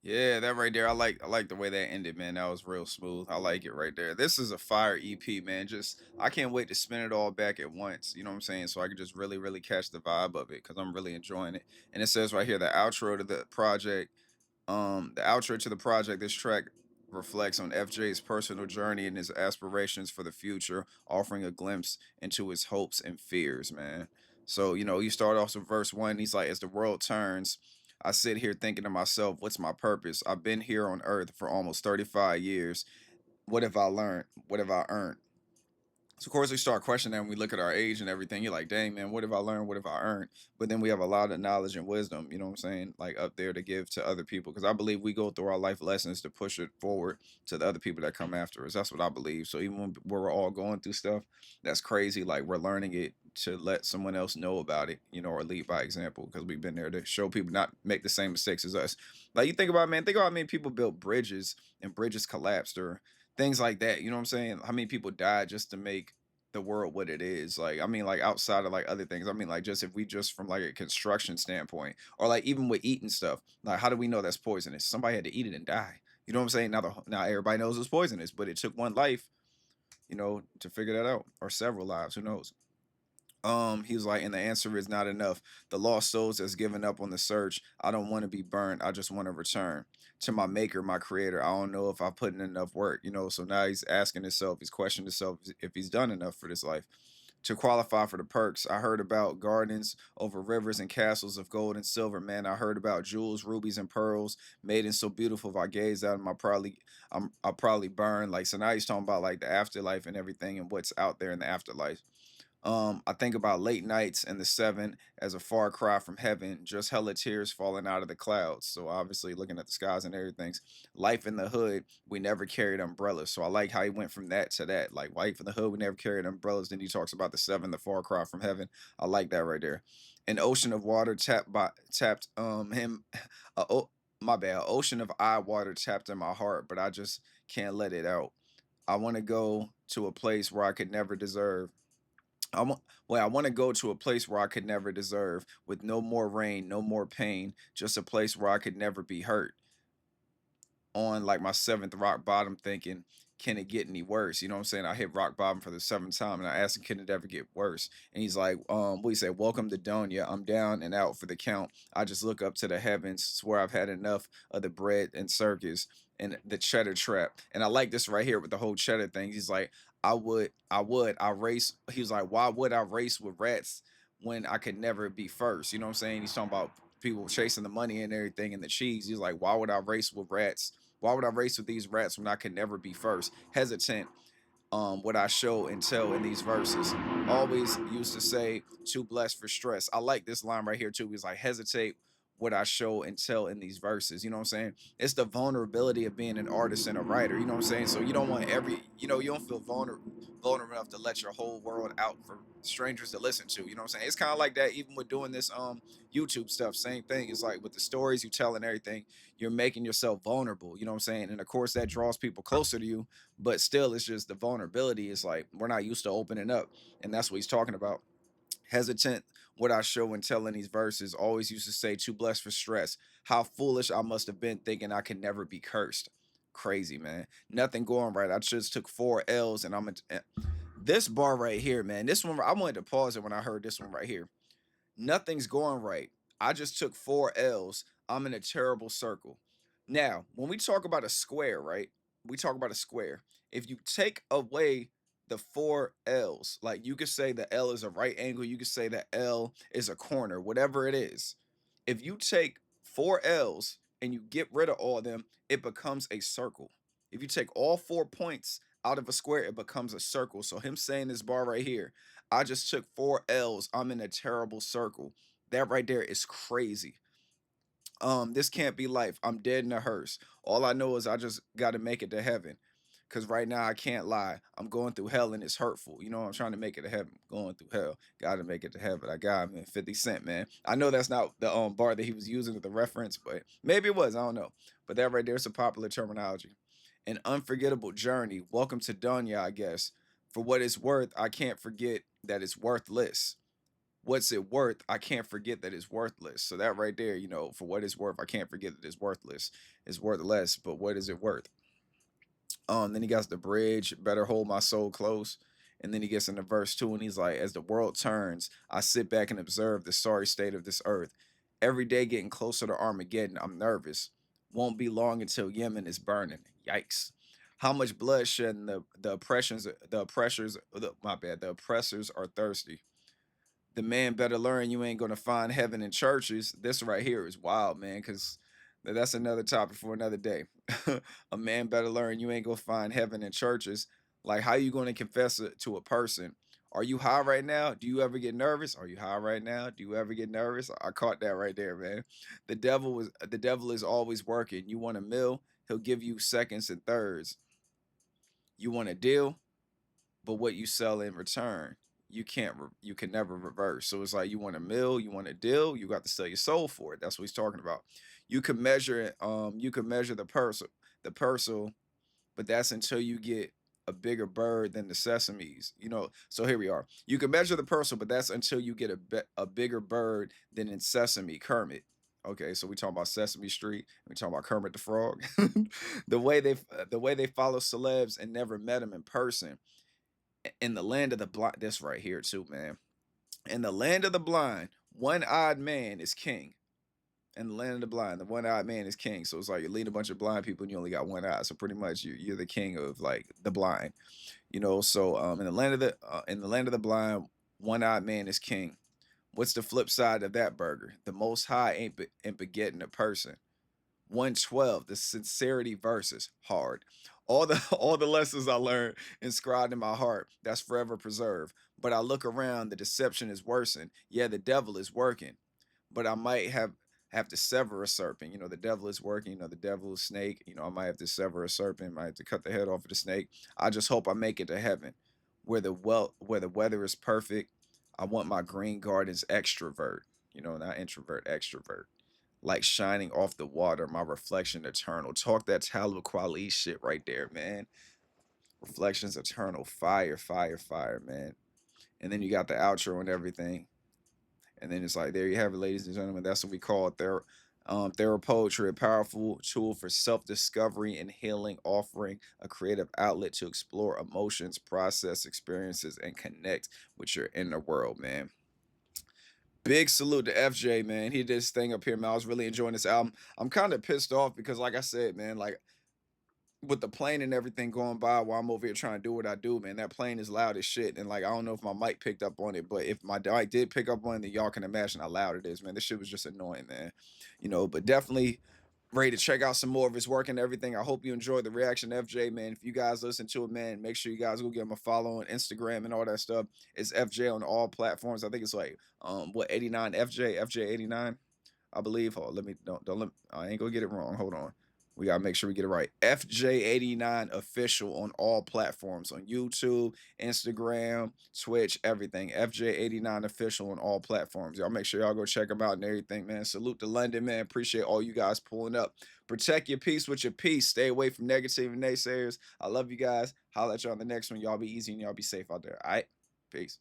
Yeah, that right there. I like the way that ended, man. That was real smooth. I like it right there. This is a fire EP, man. Just I can't wait to spin it all back at once. You know what I'm saying? So I can just really, really catch the vibe of it because I'm really enjoying it. And it says right here the outro to the project. The outro to the project, this track reflects on FJ's personal journey and his aspirations for the future, offering a glimpse into his hopes and fears, man. So, you start off with verse one, he's like, as the world turns, I sit here thinking to myself, what's my purpose? I've been here on earth for almost 35 years. What have I learned? What have I earned? So of course we start questioning that when we look at our age and everything. You're like, dang man, what have I learned? What have I earned? But then we have a lot of knowledge and wisdom, you know what I'm saying? Like up there to give to other people. Because I believe we go through our life lessons to push it forward to the other people that come after us. That's what I believe. So even when we're all going through stuff that's crazy, like we're learning it to let someone else know about it, or lead by example, because we've been there to show people not make the same mistakes as us. Like you think about, man, think about how many people built bridges and bridges collapsed or things like that. You know what I'm saying? How many people died just to make the world what it is? Like, I mean, like outside of like other things, I mean, like just if we just from like a construction standpoint, or like even with eating stuff, like how do we know that's poisonous? Somebody had to eat it and die. You know what I'm saying? Now everybody knows it's poisonous, but it took one life, to figure that out, or several lives. Who knows? He was like, and the answer is not enough. The lost souls has given up on the search. I don't want to be burned. I just want to return to my maker, my creator. I don't know if I put in enough work. So now he's asking himself, he's questioning himself if he's done enough for this life. To qualify for the perks, I heard about gardens over rivers and castles of gold and silver. Man, I heard about jewels, rubies, and pearls, maidens so beautiful. If I gaze at them, I'll probably burn. Like, so now he's talking about like the afterlife and everything and what's out there in the afterlife. I think about late nights and the seven as a far cry from heaven, just hella tears falling out of the clouds. So obviously looking at the skies and everything's life in the hood, we never carried umbrellas. So I like how he went from that to that. Like life in the hood, we never carried umbrellas. Then he talks about the seven, the far cry from heaven. I like that right there. An ocean of water tapped him oh my bad. Ocean of eye water tapped in my heart, but I just can't let it out. I want to go to a place where I could never deserve. I want to go to a place where I could never deserve, with no more rain, no more pain, just a place where I could never be hurt. On like my seventh rock bottom, thinking, can it get any worse? You know what I'm saying? I hit rock bottom for the seventh time, and I asked him, can it ever get worse? And he's like, what he said, welcome to Donia. I'm down and out for the count. I just look up to the heavens, swear I've had enough of the bread and circus and the cheddar trap. And I like this right here with the whole cheddar thing. He's like, I race. He was like, why would I race with rats when I could never be first? You know what I'm saying? He's talking about people chasing the money and everything and the cheese. He's like, why would I race with rats? Why would I race with these rats when I could never be first? Hesitant, what I show and tell in these verses. Always used to say, too blessed for stress. I like this line right here too. He's like, hesitate what I show and tell in these verses. You know what I'm saying? It's the vulnerability of being an artist and a writer. You know what I'm saying? So you don't want you don't feel vulnerable enough to let your whole world out for strangers to listen to. You know what I'm saying? It's kind of like that even with doing this YouTube stuff. Same thing. It's like with the stories you tell and everything, you're making yourself vulnerable. You know what I'm saying? And of course that draws people closer to you, but still it's just the vulnerability is like we're not used to opening up. And that's what he's talking about. Hesitant what I show when telling these verses. Always used to say, too blessed for stress. How foolish I must have been thinking I could never be cursed. Crazy, man. Nothing going right. I just took 4 L's and this bar right here, man. This one, I wanted to pause it when I heard this one right here. Nothing's going right. I just took 4 L's. I'm in a terrible circle. Now, when we talk about a square, right? We talk about a square. If you take away the 4 L's, like you could say the L is a right angle, you could say the L is a corner, whatever it is. If you take 4 L's and you get rid of all of them, it becomes a circle. If you take all 4 points out of a square, it becomes a circle. So him saying this bar right here, I just took 4 L's. I'm in a terrible circle. That right there is crazy. This can't be life. I'm dead in a hearse. All I know is I just got to make it to heaven. Cause right now I can't lie. I'm going through hell and it's hurtful. You know, I'm trying to make it to heaven. Going through hell. Got to make it to heaven. I got him, man. 50 Cent, man. I know that's not the bar that he was using with the reference, but maybe it was. I don't know. But that right there is a popular terminology. An unforgettable journey. Welcome to Dunya, I guess. For what it's worth, I can't forget that it's worthless. What's it worth? I can't forget that it's worthless. So that right there, you know, for what it's worth, I can't forget that it's worthless. It's worthless, but what is it worth? Then he got the bridge, better hold my soul close. And then he gets into verse 2 and he's like, as the world turns, I sit back and observe the sorry state of this earth. Every day getting closer to Armageddon, I'm nervous. Won't be long until Yemen is burning. Yikes. How much bloodshed and the oppressors are thirsty. The man better learn you ain't gonna find heaven in churches. This right here is wild, man, because that's another topic for another day. A man better learn you ain't gonna find heaven in churches. Like, how you gonna confess it to a person? Are you high right now? Do you ever get nervous? Are you high right now? Do you ever get nervous? I caught that right there, man. The devil is always working. You want a meal? He'll give you seconds and thirds. You want a deal? But what you sell in return, you can never reverse. So it's like you want a meal, you want a deal, you got to sell your soul for it. That's what he's talking about. You can measure it, you can measure the parcel, but that's until you get a bigger bird than the sesames. You know, so here we are. You can measure the parcel, but that's until you get a bigger bird than in Sesame Kermit. Okay, so we talking about Sesame Street. We talking about Kermit the Frog. The way they follow celebs and never met them in person. In the land of the blind, this right here too, man. In the land of the blind, one-eyed man is king. In the land of the blind, the one-eyed man is king. So it's like you lead a bunch of blind people and you only got one eye. So pretty much you're the king of like the blind, you know. So in the land of the blind, one-eyed man is king. What's the flip side of that burger? The Most High ain't begetting a person. 112, the sincerity verses, hard. All the lessons I learned inscribed in my heart, that's forever preserved. But I look around, the deception is worsened. Yeah, the devil is working, but I might have to sever a serpent. You know, the devil is working, you know, the devil is snake. You know, I might have to sever a serpent, might have to cut the head off of the snake. I just hope I make it to heaven where the weather is perfect. I want my green gardens extrovert, you know, not introvert, extrovert, like shining off the water, my reflection eternal. Talk that Talib Kweli shit right there, man. Reflections eternal, fire, fire, fire, man. And then you got the outro and everything. And then it's like, there you have it, ladies and gentlemen. That's what we call Therapoetry, a powerful tool for self-discovery and healing, offering a creative outlet to explore emotions, process experiences, and connect with your inner world, man. Big salute to FJ, man. He did his thing up here, man. I was really enjoying this album. I'm kind of pissed off because, like I said, man, like with the plane and everything going by while I'm over here trying to do what I do, man, that plane is loud as shit. And like, I don't know if my mic picked up on it, but if my mic did pick up on it, then y'all can imagine how loud it is, man. This shit was just annoying, man. You know, but definitely ready to check out some more of his work and everything. I hope you enjoyed the reaction to FJ, man. If you guys listen to it, man, make sure you guys go give him a follow on Instagram and all that stuff. It's FJ on all platforms. I think it's like 89 FJ 89, I believe. Hold, let me don't let I ain't gonna get it wrong. Hold on. We gotta make sure we get it right. FJ89 official on all platforms, on YouTube, Instagram, Twitch, everything. FJ89 official on all platforms. Y'all make sure y'all go check him out and everything, man. Salute to London, man. Appreciate all you guys pulling up. Protect your peace with your peace. Stay away from negative and naysayers. I love you guys. Holla at y'all on the next one. Y'all be easy and y'all be safe out there. All right. Peace.